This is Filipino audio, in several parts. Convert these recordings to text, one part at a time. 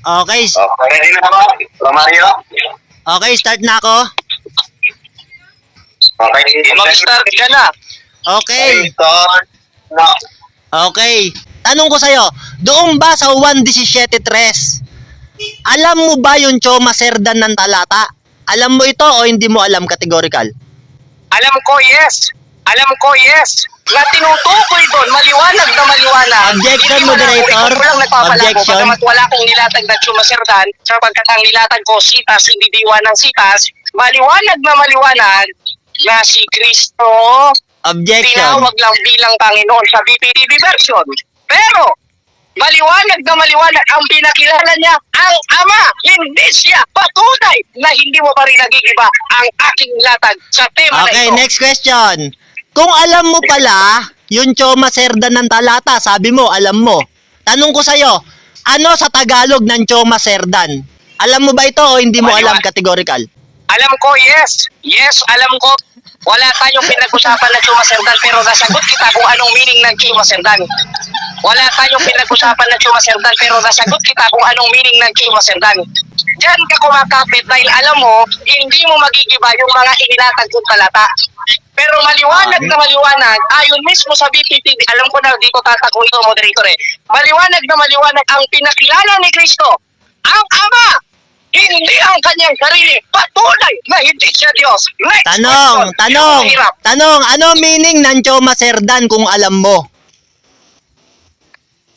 Okay. Okay, ready na ba? Romario? Okay, start na ako. Okay, mag-start ka na. Okay. Start na. Okay. Tanong ko sa'yo, doon ba sa 1:17:3, alam mo ba yung Choma Cerdan ng talata? Alam mo ito o hindi mo alam categorical? Alam ko, yes. Alam ko, yes. Na tinutukoy doon, maliwanag na maliwanag. Objection, Hindi mo na- moderator. Ikaw lang nagpapalago. Objection. Bagamat wala akong nilatag na Chumaserdan, sapagkat ang nilatag ko, sitas, hindi diwa ng sitas, maliwanag na maliwanag na si Kristo Objection. tinawag lang bilang Panginoon sa BPTV version. Pero, maliwanag na maliwanag ang pinakilala niya ang Ama. Hindi siya patunay na hindi mo pa rin nagigiba ang aking latag sa tema na Okay, ito. next question. Kung alam mo pala yung Choma Cerdan ng talata, sabi mo, alam mo. Tanong ko sa'yo, ano sa Tagalog ng Choma Cerdan? Alam mo ba ito o hindi mo alam categorical? Alam ko, yes. Yes, alam ko. Wala tayong pinag-usapan na Chumaserdan pero nasagot kita kung anong meaning ng Chumaserdan. Wala tayong pinag-usapan na Chumaserdan pero nasagot kita kung anong meaning ng Chumaserdan. Diyan ka kumakapit dahil alam mo, hindi mo magigiba yung mga inilatag kong talata. Pero maliwanag na maliwanag, ayon mismo sa BPTV, alam ko na, di ko tatago ito, moderator eh. Maliwanag na maliwanag ang pinakilala ni Kristo, ang Ama, hindi ang kanyang sarili, patunay na hindi siya Diyos. Next question. Tanong, ano meaning ng Choma Cerdan kung alam mo?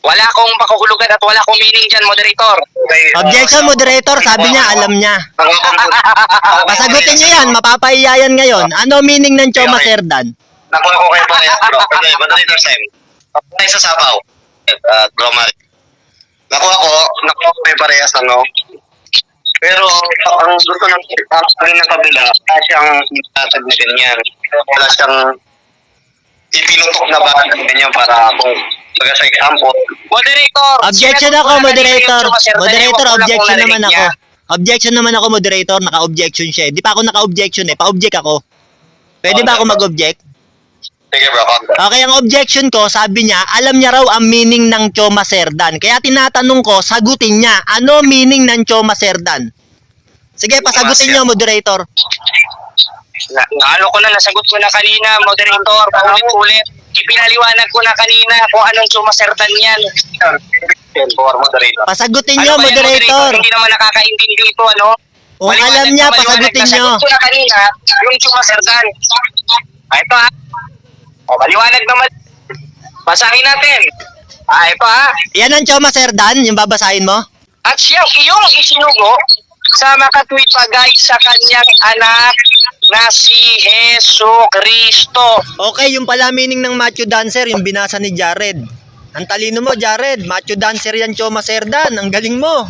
Wala akong pakahulugan at wala akong meaning dyan, moderator. Objection, moderator, sabi niya, alam niya. Pasagutin niyo yan, mapapahiya yan ngayon. Ano meaning ng Choma Cerdan? Nakuha ko kayo parehas, bro. Okay, moderator time. Tayo sa sabaw. Romario. Nakuha ko kayo parehas, ano? Pero ang gusto ng sabihin ng kabila, wala siyang itatag na ganyan. Wala siyang ipinutok na ba ganyan para kung baga sa example. Moderator! Objection sinagot ako, ko na moderator. kanina yung Chumaserdan, Moderator, ewan ko na kung objection narinig naman ako. niya. Objection naman ako, moderator. Naka-objection siya. Di pa ako naka-objection eh. Pa-object ako. Pwede ba ako mag-object? Sige bro, Okay, ang objection ko, sabi niya, alam niya raw ang meaning ng Choma Cerdan. Kaya tinatanong ko, sagutin niya, ano meaning ng Choma Cerdan? Sige, pasagutin niyo, moderator. Ano ko na, nasagot ko na kanina, moderator, paulit-ulit. Ipinaliwanag ko na kanina kung anong Chumaserdan yan. moderator. Pasagutin niyo, Ano ba yan, moderator. Hindi naman nakakaintindi ito, ano? Kung Maliwanag alam niya, na maliwanag. pasagutin niyo. Nasagot ko na kanina yung Chumaserdan. Ito ha. Maliwanag naman. Basahin natin. Ito ha. Yan ang Choma Cerdan, yung babasahin mo? At siyang iyong isinugo sa makatwid pagay sa kanyang anak na si Heso Kristo. Okay, yung pala meaning ng Matthew Dancer, yung binasa ni Jared. Ang talino mo, Jared. Matthew Dancer yan, Choma Cerdan. Ang galing mo.